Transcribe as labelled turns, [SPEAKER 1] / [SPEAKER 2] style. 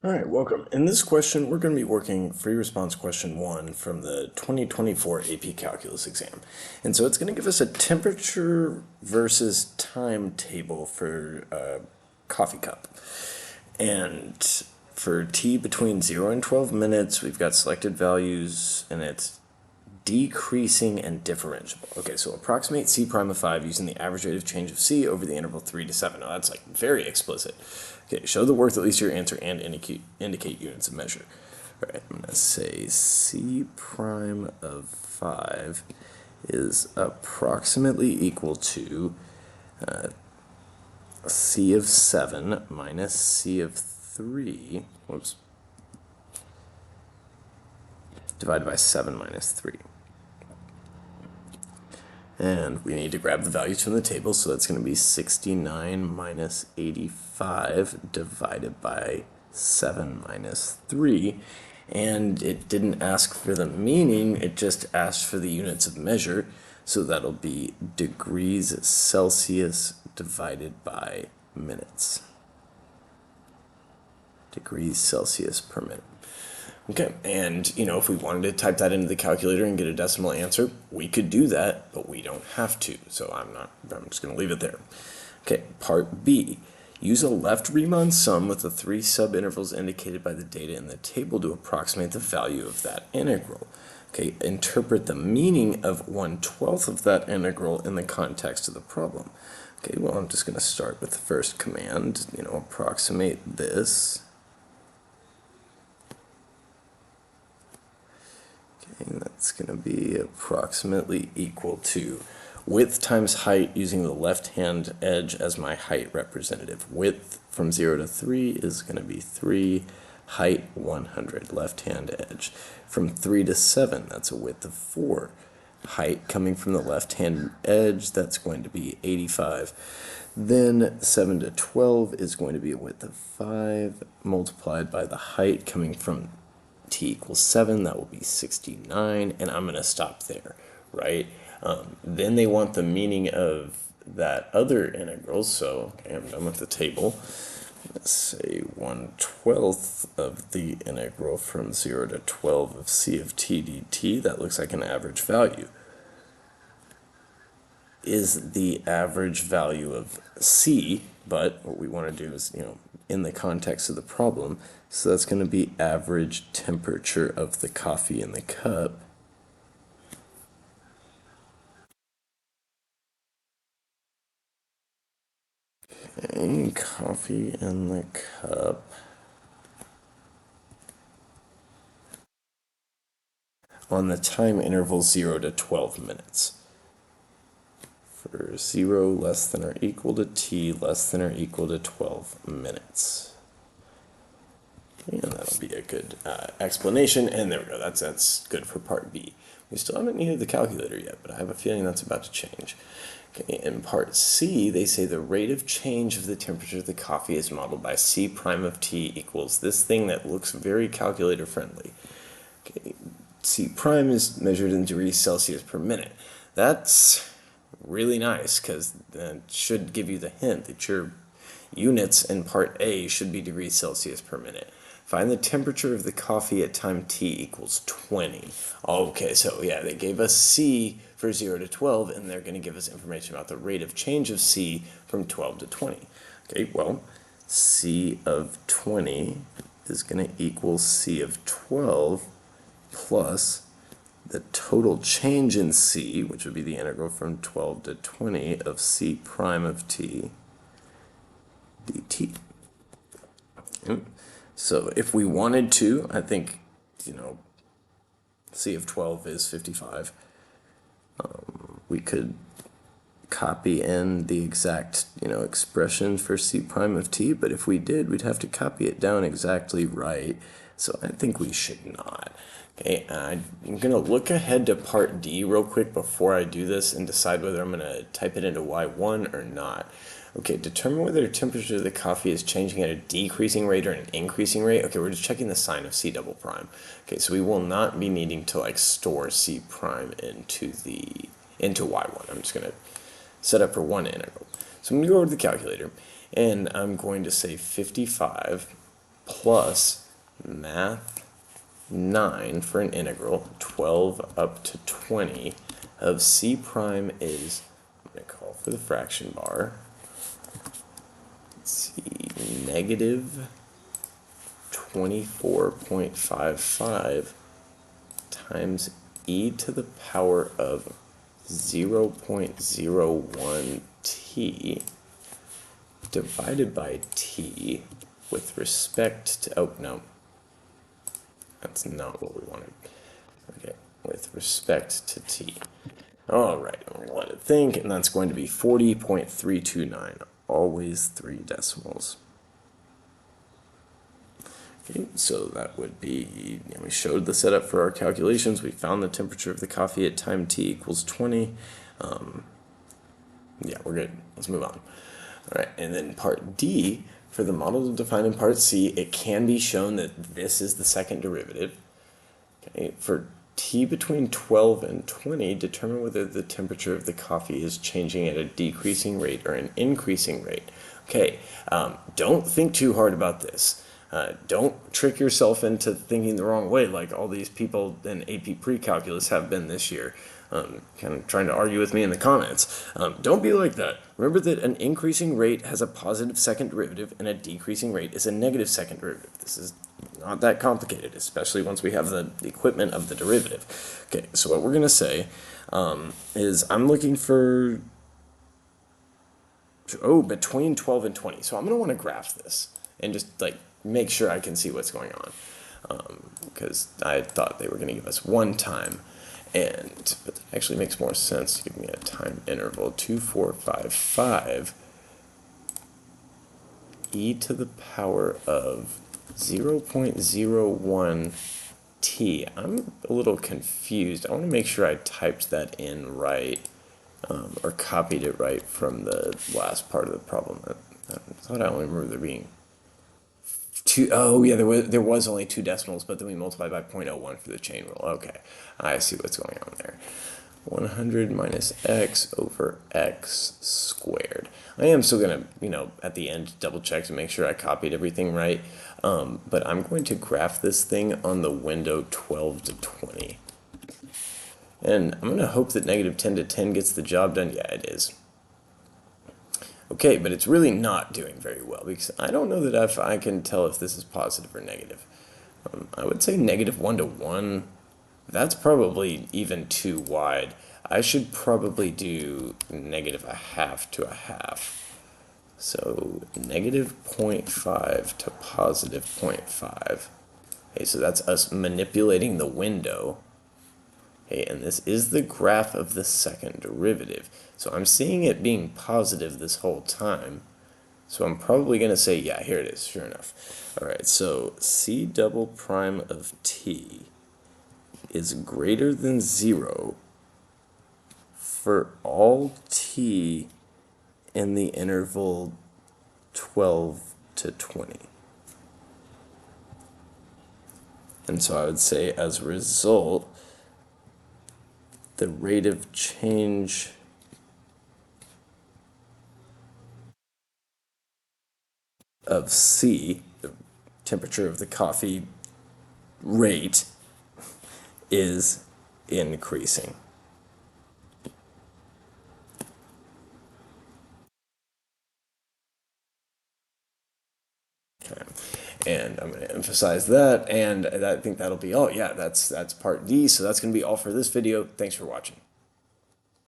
[SPEAKER 1] All right, welcome. In this question, we're going to be working free response question 1 from the 2024 AP Calculus exam. And so it's going to give us a temperature versus time table for a coffee cup. And for t between 0 and 12 minutes, we've got selected values, and it's decreasing and differentiable. Okay, so approximate C prime of 5 using the average rate of change of C over the interval 3 to 7. Now that's like very explicit. Okay, show the worth that leads to your answer and indicate units of measure. All right, I'm going to say C prime of 5 is approximately equal to C of 7 minus C of 3, whoops, divided by 7 minus 3. And we need to grab the values from the table, so that's going to be 69 minus 85 divided by 7 minus 3. And it didn't ask for the meaning, it just asked for the units of measure. So that'll be degrees Celsius divided by minutes. Degrees Celsius per minute. Okay, and if we wanted to type that into the calculator and get a decimal answer, we could do that, but we don't have to, so I'm just going to leave it there. Okay, part B. Use a left Riemann sum with the 3 subintervals indicated by the data in the table to approximate the value of that integral. Okay, interpret the meaning of 1/12 of that integral in the context of the problem. Okay, well, I'm just going to start with the first command, approximate this. And that's going to be approximately equal to width times height using the left-hand edge as my height representative. Width from 0 to 3 is going to be 3, height 100, left-hand edge. From 3 to 7, that's a width of 4. Height coming from the left-hand edge, that's going to be 85. Then 7 to 12 is going to be a width of 5 multiplied by the height coming from t equals 7, that will be 69, and I'm going to stop there, right? Then they want the meaning of that other integral, so okay, I'm done with the table. Let's say 1/12 of the integral from 0 to 12 of c of t dt, that looks like an average value. Is the average value of c, but what we want to do is, in the context of the problem, so that's going to be average temperature of the coffee in the cup. Okay, coffee in the cup on the time interval 0 to 12 minutes. For 0 less than or equal to t less than or equal to 12 minutes. And that'll be a good explanation, and there we go, that's good for part B. We still haven't needed the calculator yet, but I have a feeling that's about to change. Okay, in part C, they say the rate of change of the temperature of the coffee is modeled by C prime of t equals this thing that looks very calculator friendly. Okay, C prime is measured in degrees Celsius per minute. That's really nice, because that should give you the hint that your units in part A should be degrees Celsius per minute. Find the temperature of the coffee at time t equals 20. Okay, so yeah, they gave us C for 0 to 12, and they're going to give us information about the rate of change of C from 12 to 20. Okay, well, C of 20 is going to equal C of 12 plus the total change in C, which would be the integral from 12 to 20 of C prime of t dt. So if we wanted to, I think, C of 12 is 55. We could copy in the exact, expression for C prime of t, but if we did, we'd have to copy it down exactly right. So I think we should not. Okay, I'm going to look ahead to part D real quick before I do this and decide whether I'm going to type it into Y1 or not. Okay, determine whether the temperature of the coffee is changing at a decreasing rate or an increasing rate. Okay, we're just checking the sign of C double prime. Okay, so we will not be needing to store C prime into Y1. I'm just going to set up for one integral. So I'm going to go over to the calculator, and I'm going to say 55 plus math 9 for an integral, 12 up to 20 of c prime is, I'm going to call for the fraction bar, let's see, negative 24.55 times e to the power of 0.01 t divided by t with respect to, oh no, that's not what we wanted. Okay, with respect to t. All right, I'm going to let it think, and that's going to be 40.329, always 3 decimals. Okay, so that would be, we showed the setup for our calculations. We found the temperature of the coffee at time t equals 20. Yeah, we're good. Let's move on. All right, and then part D, for the model defined in part C, it can be shown that this is the second derivative. Okay, for t between 12 and 20, determine whether the temperature of the coffee is changing at a decreasing rate or an increasing rate. Okay, don't think too hard about this. Don't trick yourself into thinking the wrong way like all these people in AP pre-calculus have been this year, kind of trying to argue with me in the comments. Don't be like that. Remember that an increasing rate has a positive second derivative and a decreasing rate is a negative second derivative. This is not that complicated, especially once we have the equipment of the derivative. Okay, so what we're going to say is I'm looking for, between 12 and 20. So I'm going to want to graph this and just like make sure I can see what's going on, because I thought they were going to give us one time, but that actually makes more sense to give me a time interval, 2455 e to the power of 0.01 t. I'm a little confused. I want to make sure I typed that in right, or copied it right from the last part of the problem. I thought I only remember there being two. Oh yeah, there was only 2 decimals, but then we multiplied by 0.01 for the chain rule. Okay, I see what's going on there. 100 minus x over x squared. I am still going to, at the end, double check to make sure I copied everything right. But I'm going to graph this thing on the window 12 to 20. And I'm going to hope that negative 10 to 10 gets the job done. Yeah, it is. Okay, but it's really not doing very well because I don't know that if I can tell if this is positive or negative. I would say negative 1 to 1. That's probably even too wide. I should probably do negative 1/2 to 1/2. So negative 0.5 to positive 0.5. Okay, so that's us manipulating the window. Okay, and this is the graph of the second derivative. So I'm seeing it being positive this whole time. So I'm probably going to say, yeah, here it is, sure enough. All right, so c double prime of t is greater than 0 for all t in the interval 12 to 20. And so I would say, as a result, the rate of change of C, the temperature of the coffee rate, is increasing. Okay. And I'm going to emphasize that, and I think that'll be all. Yeah, that's part D, so that's going to be all for this video. Thanks for watching.